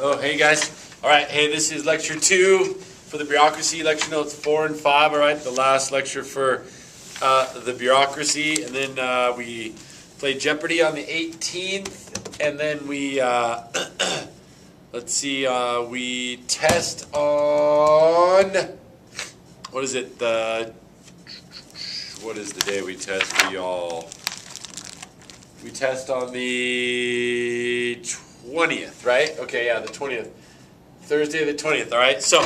Oh, hey guys. All right, hey, this is lecture 2 for the bureaucracy. Lecture notes 4 and 5, all right, the last lecture for the bureaucracy. And then we play Jeopardy on the 18th. And then we, let's see, we test on, what is it, what is the day we test? We test on the 20th, right? Okay, yeah, the 20th. Thursday the 20th, all right? So,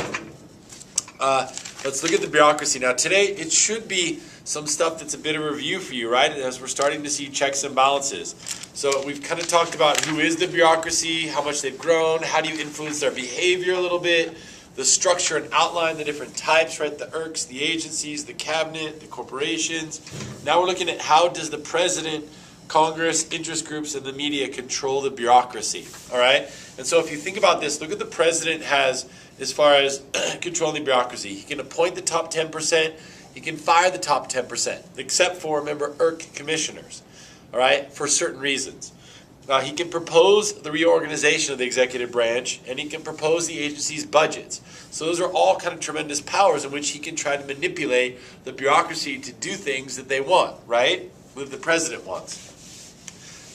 let's look at the bureaucracy. Now, today, it should be some stuff that's a bit of a review for you, right? As we're starting to see checks and balances. So, we've kind of talked about who is the bureaucracy, how much they've grown, how do you influence their behavior a little bit, the structure and outline, the different types, right? The IRCs, the agencies, the cabinet, the corporations. Now we're looking at how does the president, Congress, interest groups, and the media control the bureaucracy, all right? And so if you think about this, look at the president has as far as controlling the bureaucracy. He can appoint the top 10%. He can fire the top 10%, except for, remember, IRC commissioners, all right, for certain reasons. He can propose the reorganization of the executive branch, and he can propose the agency's budgets. So those are all kind of tremendous powers in which he can try to manipulate the bureaucracy to do things that they want, right? That the president wants.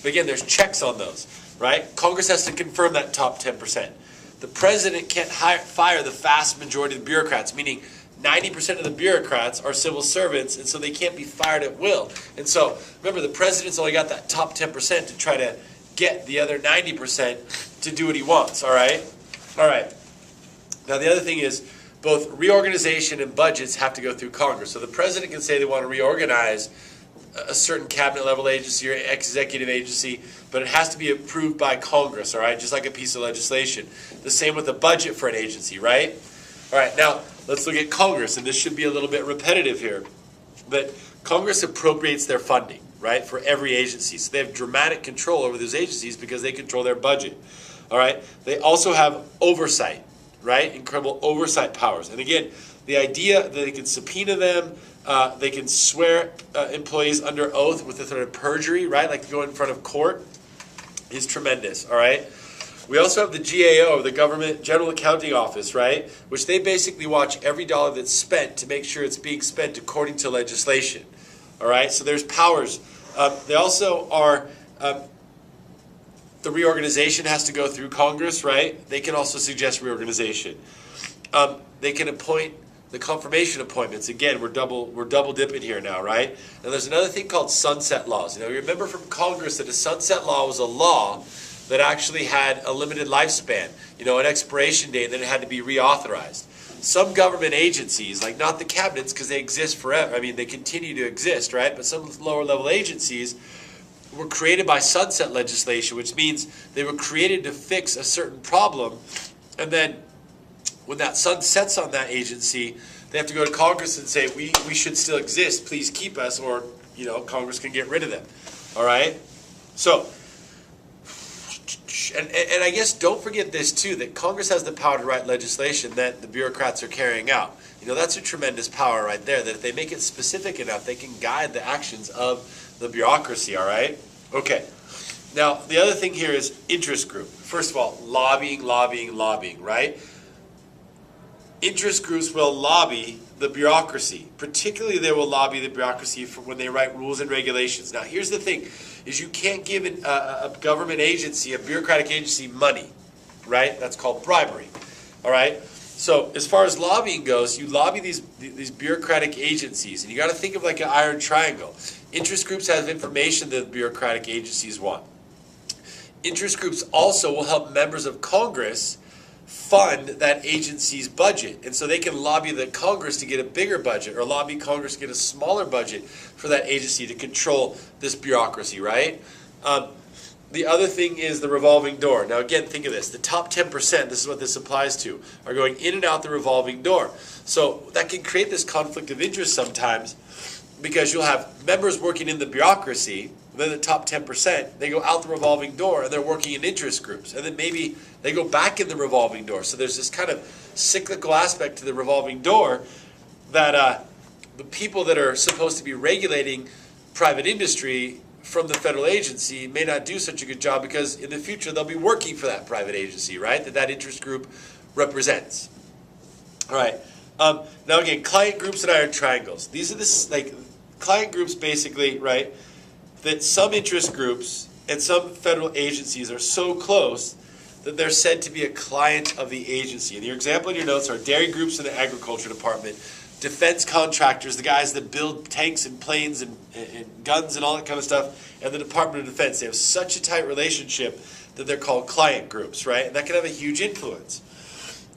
But again, there's checks on those, right? Congress has to confirm that top 10%. The president can't fire the vast majority of the bureaucrats, meaning 90% of the bureaucrats are civil servants, and so they can't be fired at will. And so, remember, the president's only got that top 10% to try to get the other 90% to do what he wants, all right? All right. Now, the other thing is both reorganization and budgets have to go through Congress. So the president can say they want to reorganize a certain cabinet level agency or executive agency, but it has to be approved by Congress, all right? Just like a piece of legislation. The same with the budget for an agency, right? All right, now let's look at Congress, and this should be a little bit repetitive here, but Congress appropriates their funding, right, for every agency. So they have dramatic control over those agencies because they control their budget, all right? They also have oversight, right, incredible oversight powers. And again, the idea that they can subpoena them, they can swear employees under oath with the threat of perjury, right, like to go in front of court, is tremendous, all right? We also have the GAO, the Government General Accounting Office, right, which they basically watch every dollar that's spent to make sure it's being spent according to legislation, all right? So there's powers. They also are, the reorganization has to go through Congress, right? They can also suggest reorganization. They can appoint the confirmation appointments. Again, we're double dipping here now, right? And there's another thing called sunset laws. You know, you remember from Congress that a sunset law was a law that actually had a limited lifespan, you know, an expiration date, and then it had to be reauthorized. Some government agencies, like not the cabinets because they exist forever, I mean, they continue to exist, right? But some lower level agencies were created by sunset legislation, which means they were created to fix a certain problem, and then when that sun sets on that agency, they have to go to Congress and say, we should still exist, please keep us, or, you know, Congress can get rid of them, all right? So, and I guess don't forget this too, that Congress has the power to write legislation that the bureaucrats are carrying out. You know, that's a tremendous power right there, that if they make it specific enough, they can guide the actions of the bureaucracy, all right? Okay. Now, the other thing here is interest group. First of all, lobbying, right? Interest groups will lobby the bureaucracy. Particularly, they will lobby the bureaucracy for when they write rules and regulations. Now, here's the thing, is you can't give a government agency, a bureaucratic agency, money, right? That's called bribery, all right? So as far as lobbying goes, you lobby these bureaucratic agencies, and you got to think of like an iron triangle. Interest groups have information that the bureaucratic agencies want. Interest groups also will help members of Congress fund that agency's budget. And so they can lobby the Congress to get a bigger budget, or lobby Congress to get a smaller budget for that agency to control this bureaucracy, right? The other thing is the revolving door. Now again, think of this. The top 10%, this is what this applies to, are going in and out the revolving door. So that can create this conflict of interest sometimes, because you'll have members working in the bureaucracy, then the top 10%, they go out the revolving door and they're working in interest groups. And then maybe they go back in the revolving door. So there's this kind of cyclical aspect to the revolving door that the people that are supposed to be regulating private industry from the federal agency may not do such a good job because in the future they'll be working for that private agency, right? That interest group represents. All right. Now again, client groups and iron triangles. These are the client groups basically, right? That some interest groups and some federal agencies are so close that they're said to be a client of the agency. And your example in your notes are dairy groups in the agriculture department, defense contractors, the guys that build tanks and planes and guns and all that kind of stuff, and the Department of Defense. They have such a tight relationship that they're called client groups, right? And that can have a huge influence.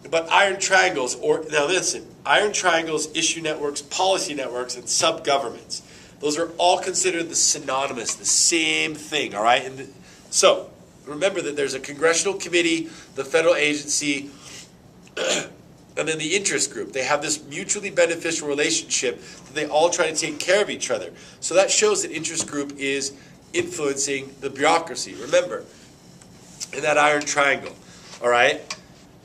But iron triangles, now listen, iron triangles, issue networks, policy networks, and sub-governments. Those are all considered the synonymous, the same thing, all right? So remember that there's a congressional committee, the federal agency, and then the interest group. They have this mutually beneficial relationship that they all try to take care of each other. So that shows that interest group is influencing the bureaucracy. Remember, in that iron triangle, all right?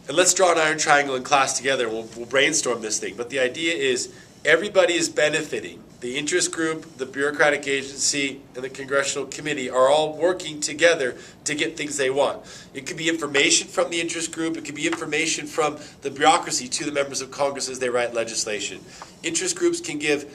And let's draw an iron triangle in class together. We'll brainstorm this thing. But the idea is everybody is benefiting. The interest group, the bureaucratic agency, and the congressional committee are all working together to get things they want. It could be information from the interest group. It could be information from the bureaucracy to the members of Congress as they write legislation. Interest groups can give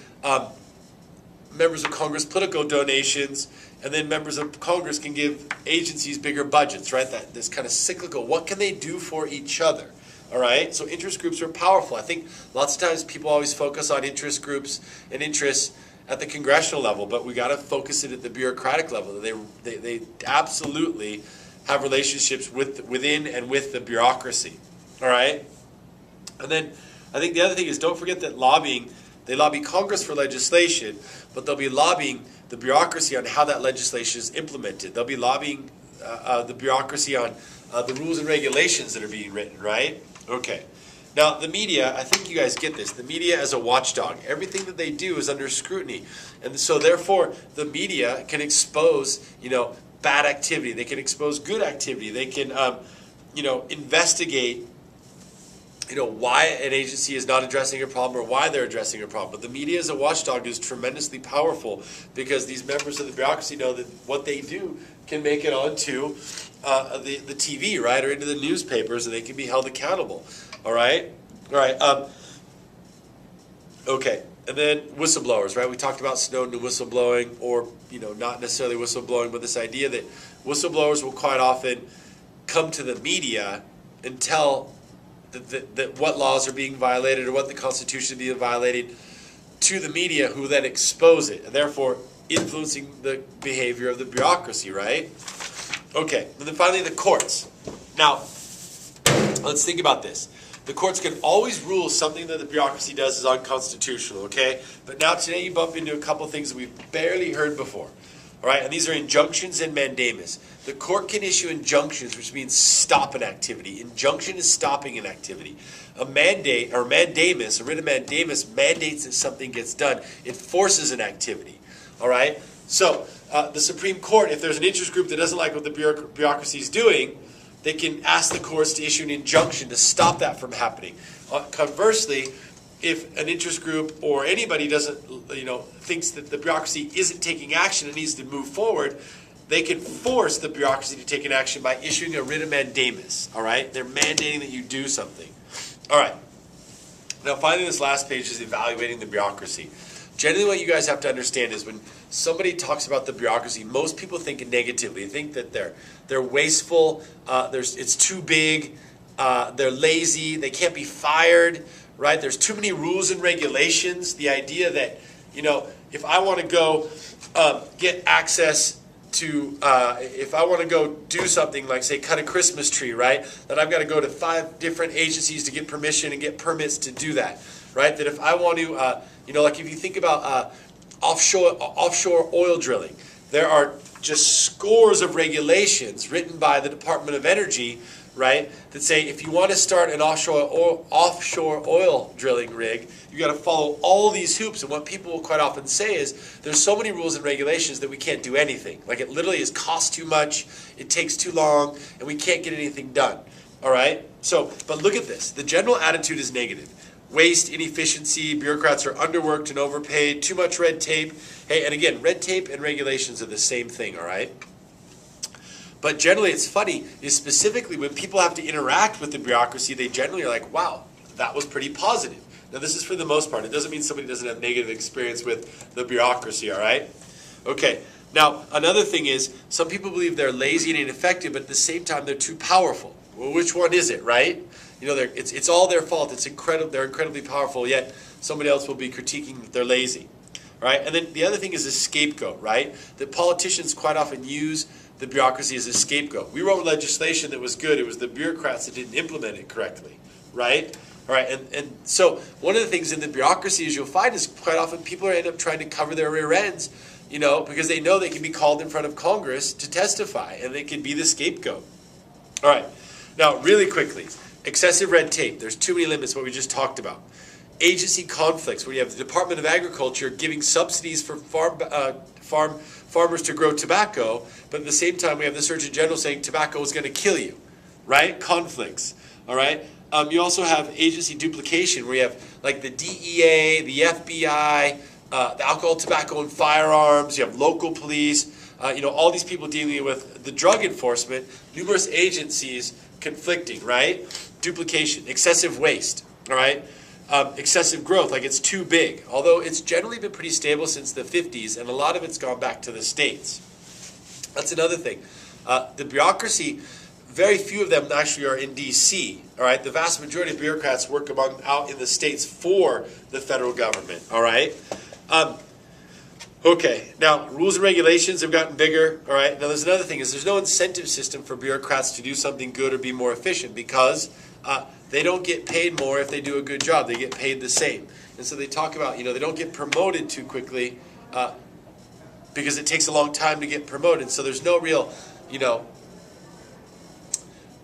members of Congress political donations, and then members of Congress can give agencies bigger budgets, right? This kind of cyclical. What can they do for each other? All right, so interest groups are powerful. I think lots of times people always focus on interest groups and interests at the congressional level, but we got to focus it at the bureaucratic level. They absolutely have relationships within and with the bureaucracy. All right, and then I think the other thing is don't forget that they lobby Congress for legislation, but they'll be lobbying the bureaucracy on how that legislation is implemented. They'll be lobbying the bureaucracy on the rules and regulations that are being written, right? Okay. Now, the media, I think you guys get this. The media as a watchdog. Everything that they do is under scrutiny. And so, therefore, the media can expose, bad activity. They can expose good activity. They can, investigate, why an agency is not addressing a problem or why they're addressing a problem. But the media as a watchdog is tremendously powerful because these members of the bureaucracy know that what they do can make it onto the TV, right, or into the newspapers, and they can be held accountable. All right? Okay. And then whistleblowers, right? We talked about Snowden and whistleblowing, or, not necessarily whistleblowing, but this idea that whistleblowers will quite often come to the media and tell that what laws are being violated or what the Constitution is being violated to the media, who then expose it, and therefore influencing the behavior of the bureaucracy, right? Okay, and then finally the courts. Now, let's think about this. The courts can always rule something that the bureaucracy does is unconstitutional, okay? But now today you bump into a couple things that we've barely heard before. All right, and these are injunctions and mandamus. The court can issue injunctions, which means stop an activity. Injunction is stopping an activity. A mandate, or mandamus, a writ of mandamus mandates that something gets done. It forces an activity. All right? So, the Supreme Court, if there's an interest group that doesn't like what the bureaucracy is doing, they can ask the courts to issue an injunction to stop that from happening. Conversely, if an interest group or anybody doesn't, thinks that the bureaucracy isn't taking action and needs to move forward, they can force the bureaucracy to take an action by issuing a writ of mandamus. All right? They're mandating that you do something. All right. Now, finally, this last page is evaluating the bureaucracy. Generally, what you guys have to understand is when somebody talks about the bureaucracy, most people think negatively. They think that they're wasteful, it's too big, they're lazy, they can't be fired, right? There's too many rules and regulations. The idea that, if I want to go get access to, if I want to go do something like, say, cut a Christmas tree, right, then I've got to go to 5 different agencies to get permission and get permits to do that, right? That if I want to, like if you think about offshore oil drilling, there are just scores of regulations written by the Department of Energy, right, that say if you want to start an offshore oil drilling rig, you got to follow all these hoops. And what people will quite often say is there's so many rules and regulations that we can't do anything. Like it literally is cost too much, it takes too long, and we can't get anything done. All right? So, but look at this. The general attitude is negative. waste, inefficiency, bureaucrats are underworked and overpaid, too much red tape. Hey, and again, red tape and regulations are the same thing, all right? But generally, it's funny, is specifically when people have to interact with the bureaucracy, they generally are like, wow, that was pretty positive. Now, this is for the most part. It doesn't mean somebody doesn't have negative experience with the bureaucracy, all right? Okay, now, another thing is, some people believe they're lazy and ineffective, but at the same time, they're too powerful. Well, which one is it, right? You know, it's all their fault. It's incredible. They're incredibly powerful, yet somebody else will be critiquing that they're lazy, right? And then the other thing is a scapegoat, right? That politicians quite often use the bureaucracy as a scapegoat. We wrote legislation that was good. It was the bureaucrats that didn't implement it correctly, right? All right, and so one of the things in the bureaucracy, as you'll find, is quite often people end up trying to cover their rear ends, you know, because they know they can be called in front of Congress to testify, and they can be the scapegoat. All right, now really quickly, excessive red tape. There's too many limits, what we just talked about. Agency conflicts, where you have the Department of Agriculture giving subsidies for farmers to grow tobacco, but at the same time we have the Surgeon General saying tobacco is going to kill you, right? Conflicts, all right? You also have agency duplication, where you have like the DEA, the FBI, the alcohol, tobacco, and firearms. You have local police. You know, all these people dealing with the drug enforcement. Numerous agencies conflicting, right? Duplication, excessive waste, all right? Excessive growth, like it's too big. Although it's generally been pretty stable since the 50s, and a lot of it's gone back to the states. That's another thing. The bureaucracy, very few of them actually are in D.C., all right? The vast majority of bureaucrats work out in the states for the federal government, all right? Okay, now rules and regulations have gotten bigger, all right? Now there's another thing, is there's no incentive system for bureaucrats to do something good or be more efficient, because they don't get paid more if they do a good job. They get paid the same. And so they talk about, you know, they don't get promoted too quickly because it takes a long time to get promoted. So there's no real, you know,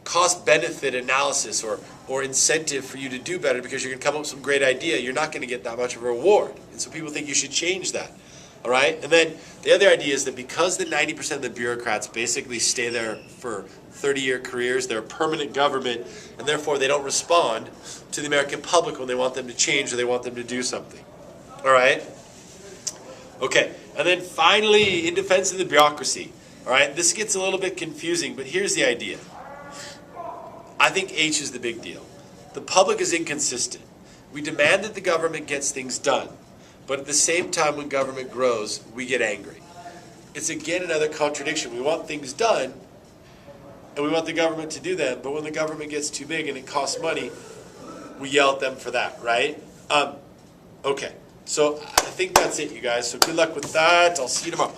cost-benefit analysis or incentive for you to do better, because you're going to come up with some great idea. You're not going to get that much of a reward. And so people think you should change that. All right? And then the other idea is that because the 90% of the bureaucrats basically stay there for 30-year careers, they're a permanent government, and therefore they don't respond to the American public when they want them to change or they want them to do something. All right? Okay. And then finally, in defense of the bureaucracy. All right? This gets a little bit confusing, but here's the idea. I think H is the big deal. The public is inconsistent. We demand that the government gets things done, but at the same time when government grows, we get angry. It's again another contradiction. We want things done, and we want the government to do them, but when the government gets too big and it costs money, we yell at them for that, right? Okay, so I think that's it, you guys. So good luck with that. I'll see you tomorrow.